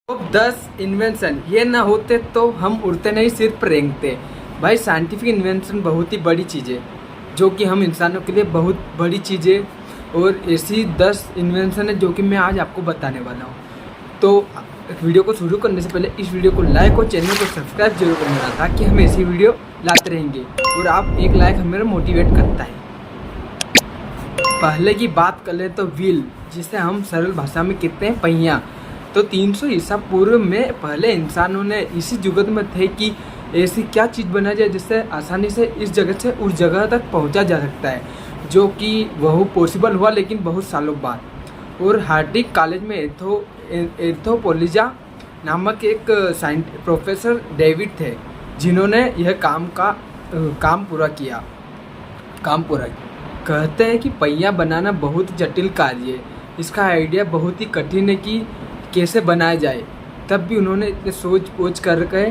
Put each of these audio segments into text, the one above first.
Top 10 invention ये ना होते तो हम उड़ते नहीं सिर्फ रेंगते। भाई साइंटिफिक इन्वेंशन बहुत ही बड़ी चीज़ है जो कि हम इंसानों के लिए बहुत बड़ी चीज़ है। और ऐसी 10 इन्वेंशन है जो कि मैं आज आपको बताने वाला हूँ। तो वीडियो को शुरू करने से पहले इस वीडियो को लाइक और चैनल को सब्सक्राइब जरूर करना ताकि हम ऐसी वीडियो लाते रहेंगे और आप एक लाइक हमें मोटिवेट करता है। पहले की बात कर ले तो व्हील, जिसे हम सरल भाषा में कहते हैं पहिया। तो 300 ईसा पूर्व में पहले इंसानों ने इसी जुगत में थे कि ऐसी क्या चीज़ बना जाए जिससे आसानी से इस जगह से उस जगह तक पहुंचा जा सकता है, जो कि वह पॉसिबल हुआ लेकिन बहुत सालों बाद। और हार्वर्ड कॉलेज में एंथ्रोपोलॉजी नामक एक प्रोफेसर डेविड थे जिन्होंने यह काम पूरा किया। कहते हैं कि पहिया बनाना बहुत जटिल कार्य है। इसका आइडिया बहुत ही कठिन है कि कैसे बनाया जाए। तब भी उन्होंने इतने सोच करके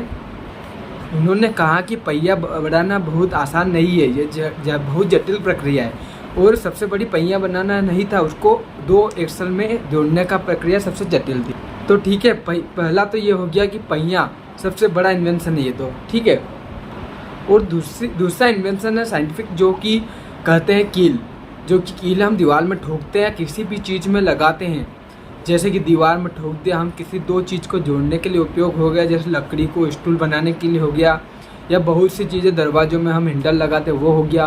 उन्होंने कहा कि पहिया बनाना बहुत आसान नहीं है, ये बहुत जटिल प्रक्रिया है। और सबसे बड़ी पहिया बनाना नहीं था, उसको 2 एक्सल में जोड़ने का प्रक्रिया सबसे जटिल थी। तो ठीक है, पहला तो ये हो गया कि पहिया सबसे बड़ा इन्वेंशन है ये, तो ठीक है। और दूसरा इन्वेंशन है साइंटिफिक, जो कि कहते हैं कील। जो कि कील हम दीवार में ठोकते हैं, किसी भी चीज़ में लगाते हैं। जैसे कि दीवार में ठोक दिया, हम किसी 2 चीज़ को जोड़ने के लिए उपयोग हो गया, जैसे लकड़ी को स्टूल बनाने के लिए हो गया, या बहुत सी चीज़ें दरवाज़ों में हम हैंडल लगाते हैं वो हो गया।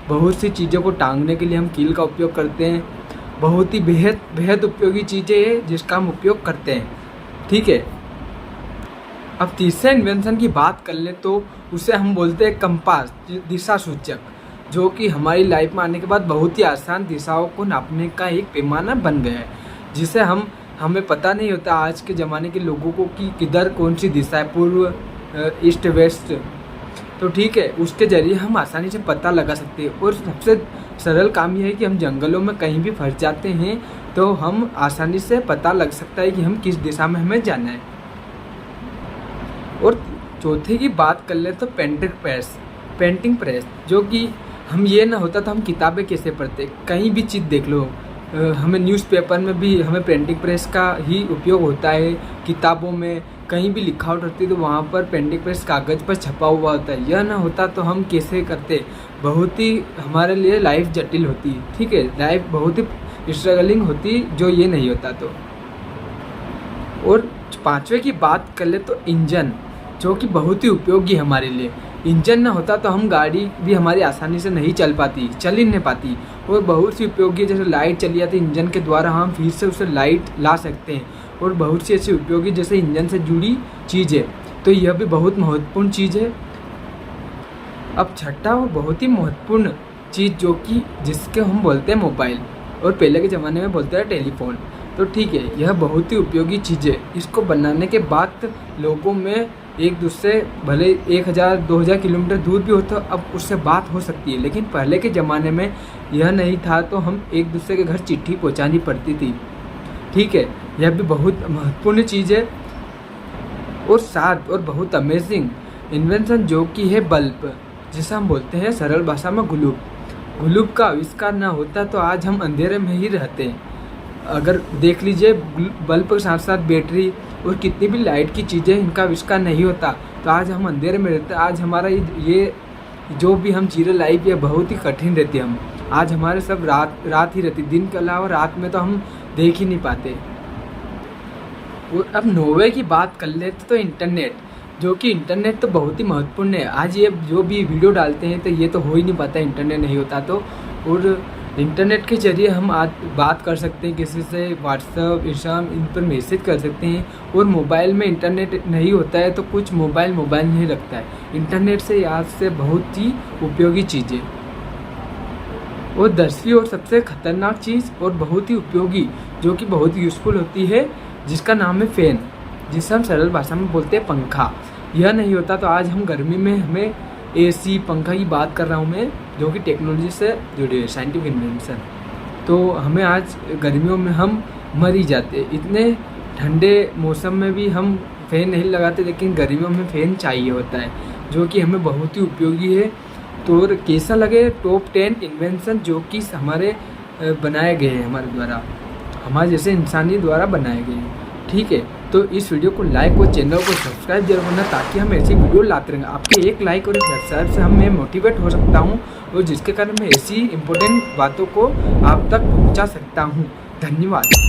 बहुत सी चीज़ों को टांगने के लिए हम कील का उपयोग करते हैं। बहुत ही बेहद उपयोगी चीज़ें हैं जिसका हम उपयोग करते हैं, ठीक है। अब तीसरे इन्वेंशन की बात कर ले तो उसे हम बोलते हैं कंपास, दिशा सूचक, जो कि हमारी लाइफ में आने के बाद बहुत ही आसान दिशाओं को नापने का एक पैमाना बन गया है, जिसे हमें पता नहीं होता आज के ज़माने के लोगों को कि किधर कौन सी दिशा है, पूर्व, ईस्ट, वेस्ट। तो ठीक है, उसके ज़रिए हम आसानी से पता लगा सकते हैं। और सबसे सरल काम यह है कि हम जंगलों में कहीं भी फंस जाते हैं तो हम आसानी से पता लग सकता है कि हम किस दिशा में हमें जाना है। और चौथे की बात कर ले तो पेंटिंग प्रेस, जो कि हम ये ना होता तो हम किताबें कैसे पढ़ते। कहीं भी चीज़ देख लो, हमें न्यूज़पेपर में भी हमें प्रिंटिंग प्रेस का ही उपयोग होता है। किताबों में कहीं भी लिखावट होती है तो वहाँ पर प्रिंटिंग प्रेस कागज़ पर छपा हुआ होता है। यह ना होता तो हम कैसे करते, बहुत ही हमारे लिए लाइफ जटिल होती, ठीक है। लाइफ बहुत ही स्ट्रगलिंग होती जो ये नहीं होता तो। और पांचवे की बात कर ले तो इंजन, जो कि बहुत ही उपयोगी है हमारे लिए। इंजन ना होता तो हम गाड़ी भी हमारी आसानी से नहीं चल ही नहीं पाती। और बहुत सी उपयोगी, जैसे लाइट चली जाती इंजन के द्वारा, हम फिर से उसे लाइट ला सकते हैं। और बहुत सी ऐसी उपयोगी जैसे इंजन से जुड़ी चीज़ है, तो यह भी बहुत महत्वपूर्ण चीज़ है। अब छठा और बहुत ही महत्वपूर्ण चीज़ जिसके हम बोलते हैं मोबाइल, और पहले के ज़माने में बोलते हैं टेलीफोन। तो ठीक है, यह बहुत ही उपयोगी चीज़ है। इसको बनाने के बाद लोगों में एक दूसरे भले 1000-2000 किलोमीटर दूर भी हो तो अब उससे बात हो सकती है, लेकिन पहले के ज़माने में यह नहीं था, तो हम एक दूसरे के घर चिट्ठी पहुंचानी पड़ती थी, ठीक है। यह भी बहुत महत्वपूर्ण चीज़ है। और साथ और बहुत अमेजिंग इन्वेंशन जो कि है बल्ब, जिसे हम बोलते हैं सरल भाषा में गुलूब का आविष्कार ना होता तो आज हम अंधेरे में ही रहते। अगर देख लीजिए, बल्ब के साथ साथ बैटरी और कितनी भी लाइट की चीज़ें, इनका आविष्कार नहीं होता तो आज हम अंधेरे में रहते। आज हमारा ये जो भी हम जी रहे लाइफ, ये बहुत ही कठिन रहती है। हम आज हमारे सब रात ही रहती, दिन के अलावा रात में तो हम देख ही नहीं पाते। और अब 9वें की बात कर लेते तो इंटरनेट, जो कि इंटरनेट तो बहुत ही महत्वपूर्ण है। आज ये जो भी वीडियो डालते हैं तो ये तो हो ही नहीं पाता इंटरनेट नहीं होता तो। और इंटरनेट के ज़रिए हम आज बात कर सकते हैं किसी से, व्हाट्सएप, इंस्टाग्राम, इन पर मैसेज कर सकते हैं। और मोबाइल में इंटरनेट नहीं होता है तो कुछ मोबाइल नहीं रखता है। इंटरनेट से आज से बहुत ही उपयोगी चीज़ें। और 10वीं और सबसे खतरनाक चीज़ और बहुत ही उपयोगी, जो कि बहुत यूज़फुल होती है, जिसका नाम है फ़ैन, जिसे हम सरल भाषा में बोलते हैं पंखा। यह नहीं होता तो आज हम गर्मी में हमें AC, पंखा की बात कर रहा हूँ मैं, जो कि टेक्नोलॉजी से जुड़ी है, साइंटिफिक इन्वेंशन। तो हमें आज गर्मियों में हम मर ही जाते। इतने ठंडे मौसम में भी हम फ़ैन नहीं लगाते, लेकिन गर्मियों में फ़ैन चाहिए होता है, जो कि हमें बहुत ही उपयोगी है। तो और कैसा लगे टॉप 10 इन्वेंशन जो कि हमारे बनाए गए हैं, हमारे द्वारा, हमारे जैसे इंसानी द्वारा बनाए गए हैं, ठीक है। तो इस वीडियो को लाइक और चैनल को सब्सक्राइब जरूर करना, ताकि हम ऐसी वीडियो लाते रहेंगे। आपके एक लाइक और एक सब्सक्राइब से मैं मोटिवेट हो सकता हूँ, और जिसके कारण मैं ऐसी इंपॉर्टेंट बातों को आप तक पहुँचा सकता हूँ। धन्यवाद।